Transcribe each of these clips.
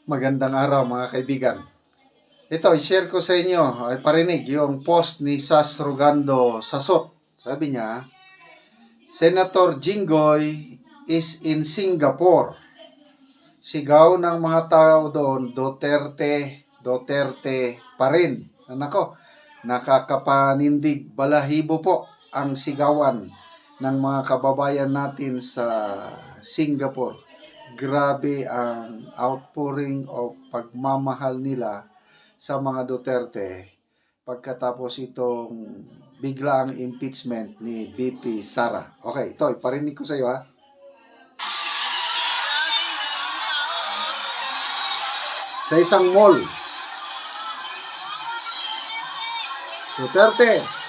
Magandang araw mga kaibigan. Ito, i-share ko sa inyo, ay parinig yung post ni Sas Rogando Sasot. Sabi niya, Senator Jinggoy is in Singapore. Sigaw ng mga tao doon, Duterte, Duterte pa rin. Nako, nakakapanindig, balahibo po ang sigawan ng mga kababayan natin sa Singapore. Grabe ang outpouring o pagmamahal nila sa mga Duterte pagkatapos itong biglaang impeachment ni VP Sara. Okay, ito, iparinig ko sa iyo ha. Sa isang mall, Duterte,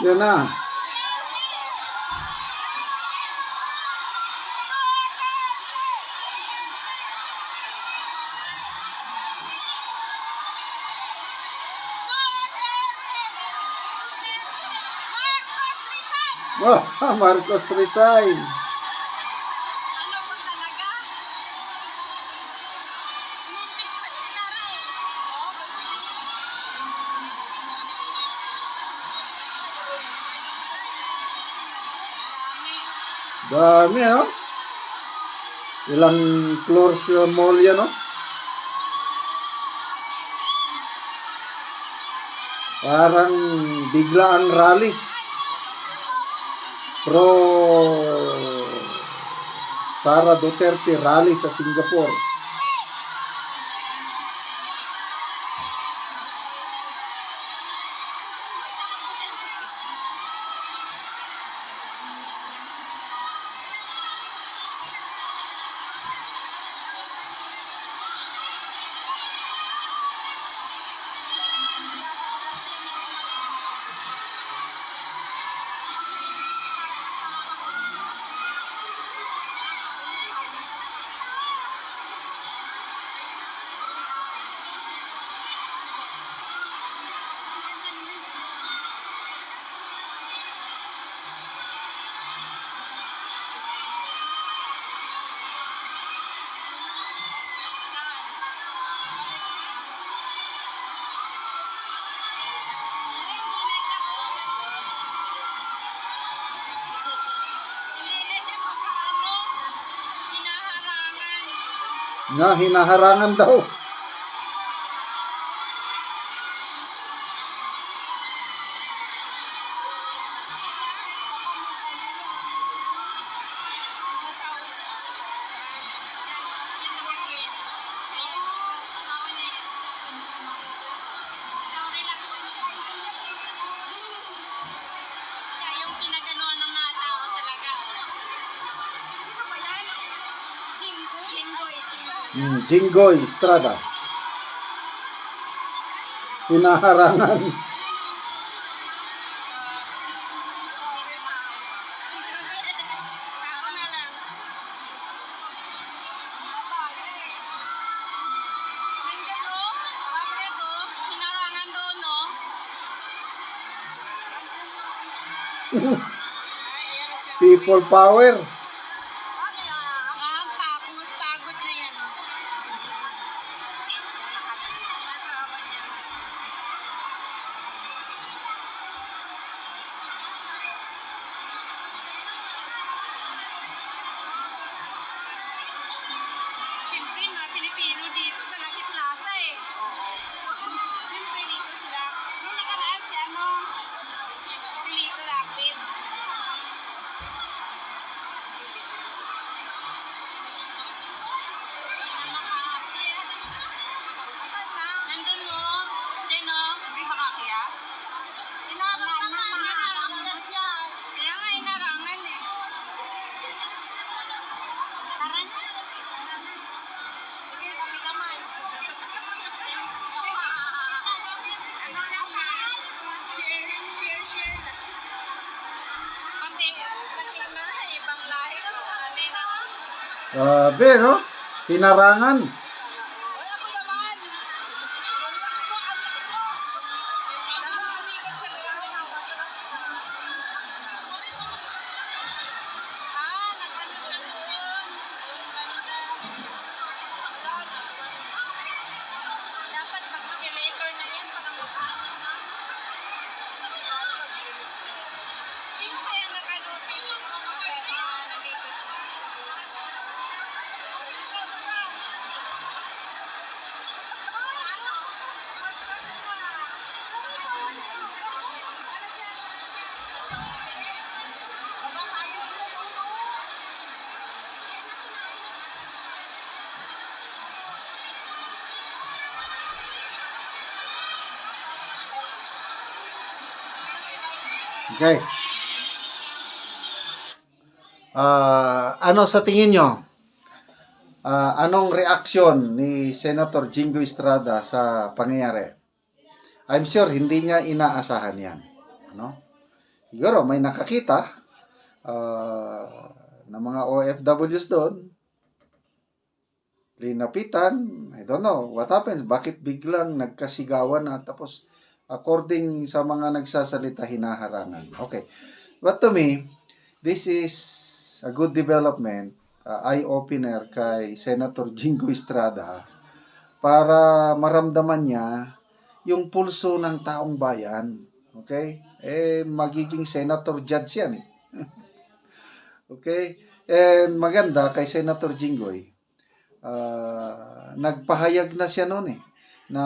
yun na. Oh, Marcos resign. Dami, no? Ilang floors yung mall yan, no? Parang bigla ang rally. Pro Sara Duterte rally sa Singapore. Na hinaharangan daw. Jinggoy Estrada. Hinaharangan. People power. Grabe, no? Hinarangan. Wala ko naman. Wala ko ang laki mo. Nangungulikat siya ng nag-ano siya doon. Doon banda. Wala na. Dapat mag-ventilator na yan para mag-ano na. Sino kaya naka-notice sa mga pwede na nandito siya? Okay. Ano sa tingin nyo? Anong reaksyon ni Senator Jingo Estrada sa pangyayari? I'm sure hindi niya inaasahan yan. Ano? Siguro may nakakita ng mga OFWs doon. Linapitan. I don't know what happens. Bakit biglang nagkasigawan na tapos according sa mga nagsasalita hinaharangan. Okay. But to me, this is a good development, eye-opener kay Senator Jingo Estrada para maramdaman niya yung pulso ng taong bayan. Okay? Magiging senator judge yan eh. Okay? And maganda kay Senator Jinggoy, nagpahayag na siya noon eh, na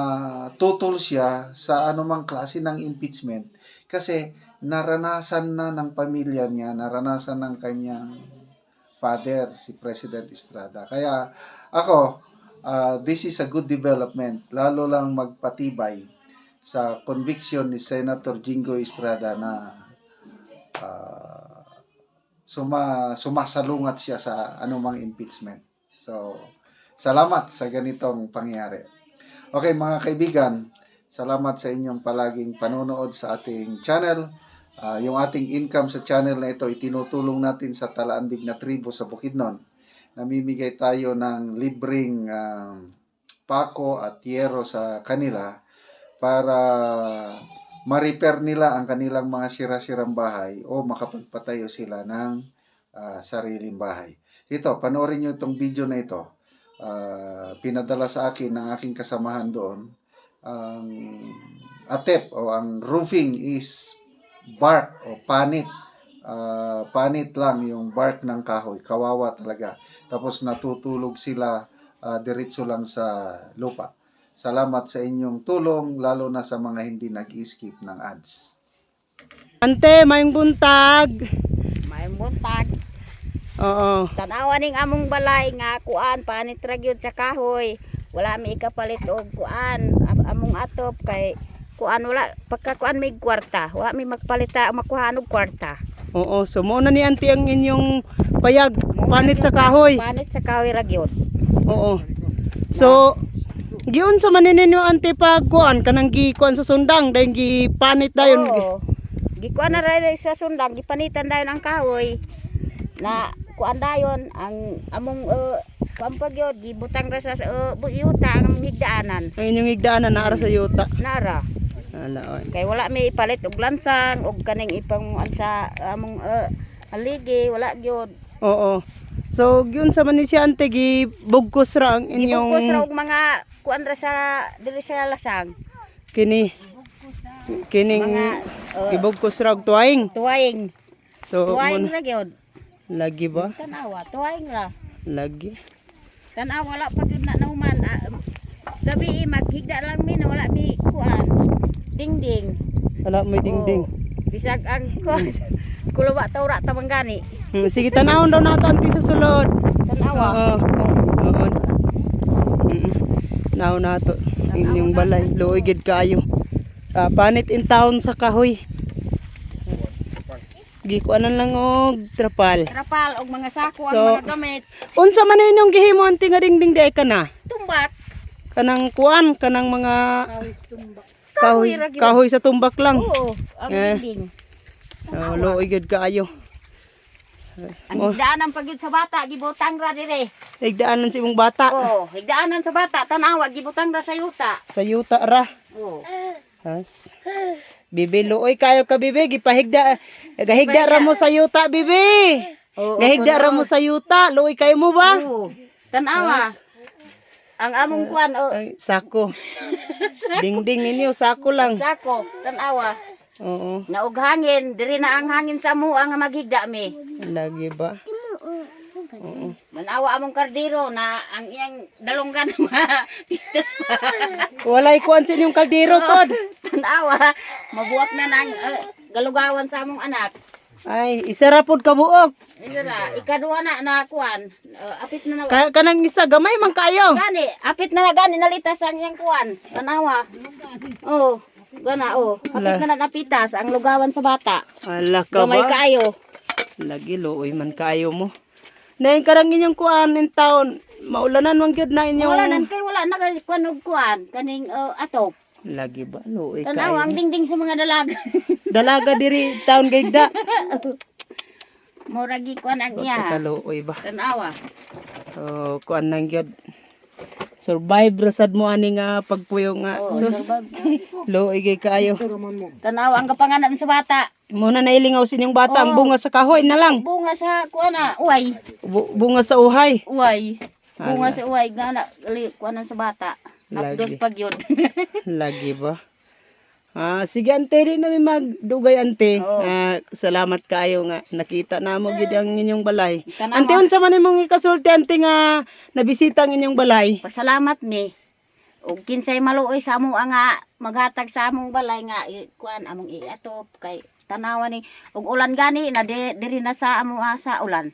tutol siya sa anumang klase ng impeachment kasi naranasan na ng pamilya niya, naranasan ng kanyang father, si President Estrada. Kaya ako, this is a good development, lalo lang magpatibay sa conviction ni Senator Jingo Estrada na sumasalungat siya sa anumang impeachment. So, salamat sa ganitong pangyayari. Okay mga kaibigan, salamat sa inyong palaging panonood sa ating channel. Yung ating income sa channel na ito, itinutulong natin sa Talaandig na tribo sa Bukidnon. Namimigay tayo ng libreng pako at yero sa kanila para ma-repair nila ang kanilang mga sira-sirang bahay o makapagpatayo sila ng sariling bahay. Ito, panoorin nyo itong video na ito. Pinadala sa akin ng aking kasamahan doon. Ang atep o ang roofing is bark o panit. Panit lang yung bark ng kahoy. Kawawa talaga. Tapos natutulog sila diretso lang sa lupa. Salamat sa inyong tulong, lalo na sa mga hindi nag-skip ng ads. Ante, mayong buntag. Mayong buntag. Oo. Tanawa ning among balay nga kuan panit ra gyud sa kahoy. Wala mi ikapalit og kuan among atop kay kuan wala pagka kuan may kwarta. Wala mi magpalita makuha og kwarta. Oo, so mo na ni ante ang inyong payag panit sa kahoy. Panit sa kahoy ra gyud. Oo. So giun sa maninyo ante pag kuan kanang gikuan sa sundang dahil gipanit dayon. Oo. Gikuan na ra sa sundang gipanitan dayon ang kahoy. Na kuan dayon ang among pampagyod gibutang ra sa yuta ang higdaanan. Ang inyong higdaanan naara sa yuta. Nara. Ala oy. Kay wala mi ipalit og lansang og kaning ipang sa among haligi wala gyud. Oo. So giun sa man ni si ante gibugkos ra ang inyong Gibugkos ra og mga kuan ra sa diri sa lasang. kining Mga gibugkos ra og tuwaing. tuwaing. So Tuwaing ra gyud. lagi ba? Tanawa, tuwaing ra. Lagi. Tanawa wala pa gyud na nahuman. Gabi maghigda lang mi na wala mi kuan. Dingding. Wala may dingding. Bisag ang kuan. Kulawa tawra tamanggani. Sige, tanawon daw nato anti sa sulod. Tanawa. Oo. Oo. Now nato inyong balay luoy gid kaayo. Panit in town sa kahoy. Gikuanan lang og trapal. Trapal og mga sako ang So, mga gamit. Unsa man inyong gihimo anti nga dingding day kana? Tumbak. Kanang kuan kanang mga Kahoy ra gyud. kahoy sa tumbak lang. Oo, ang dingding. Luoy gid kaayo. Ang higdaanan pag yun sa bata, gibutang ra dire. Higdaanan si imong bata. Oh, higdaanan sa bata, tanawa, gibutang ra sa yuta. Sa yuta ra. Oh. Has. Bibi, luoy kayo ka, bibi. Gahigda ra mo sa yuta, bibi. Oo, Gahigda ra mo sa yuta. Luoy kayo mo ba? Oh, tanawa. Ang among kuan, oh, Ay, sako. Dingding ninyo, sako lang. sako, tanawa. Oo. Naog hangin, diri na ang hangin sa mo ang maghigda mi. Lagi ba? Manawa among kardiro na ang iyang dalunggan pitas pa. Walay kuan sa inyong kaldero, pod. Tanawa, mabuak na ng galugawan sa among anak. Ay, isa ra pod kabuok. Isara, ikaduha na kuan. Apit na na. Kanang isa, gamay man kayo. Gani, apit na gani nalitas ang iyang kuan. Tanawa. Oh, gana oh. Apit na napitas ang lugawan sa bata. Ala ka Gamay ba? kaayo. Lagi, luoy man kayo mo. Nahin karang inyong kuan in taon. Maulanan man gyud na inyong... Wala nan kay wala na kuan og kuan kaning atop. Lagi ba? Luoy Tanawa ang kayo. dingding sa mga dalaga. Dalaga diri taon gayda. Muragi kuan ang iya. Kaluoy ba? Tanawa. Oh, kuan nang gyud. Survive rasad mo ani nga pagpuyo nga. Sus. Luoy gay kayo. Tanawa ang kapanganan sa bata. Muna nailingaw sa inyong bata ang bunga sa kahoy na lang. Bunga sa kuan na uway. Bunga sa uhay. Uway. Bunga sa uway gana kuanan sa bata. Napdos Lagi. pag yun. Lagi ba? Sige ante, rin namin magdugay ante. Salamat kayo nga nakita na mo gid ang inyong balay. Tanawa. Ante, unsa man imong ikasulti ante nga nabisita ang inyong balay? Pasalamat ni. Og kinsay maluoy sa amo nga maghatag sa among balay nga kuan among iatop kay tanawa ni og ulan gani na diri na sa amo sa ulan.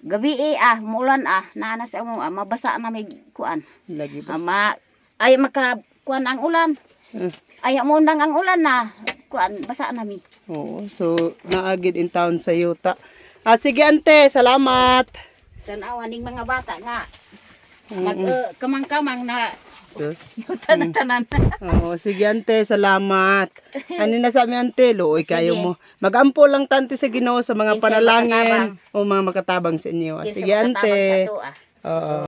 Gabi muulan nana sa amo mabasa na may kuan. Lagi ba? Ay maka kuan ang ulan. Ay mo nang ang ulan na kuan basa na mi. Oo, so naagid in town sa yuta. Sige ante, salamat. Tanawa ning mga bata nga mag kamang-kamang na Sus. tanan-tanan. Oo, sige ante, salamat. Ano na sa amin ante, luoy kayo mo. Magampo lang tante sa Ginoo sa mga Kinsay panalangin makatabang. o mga makatabang sa inyo. Kinsay Sige ante. makatabang sa tuwa. Oo.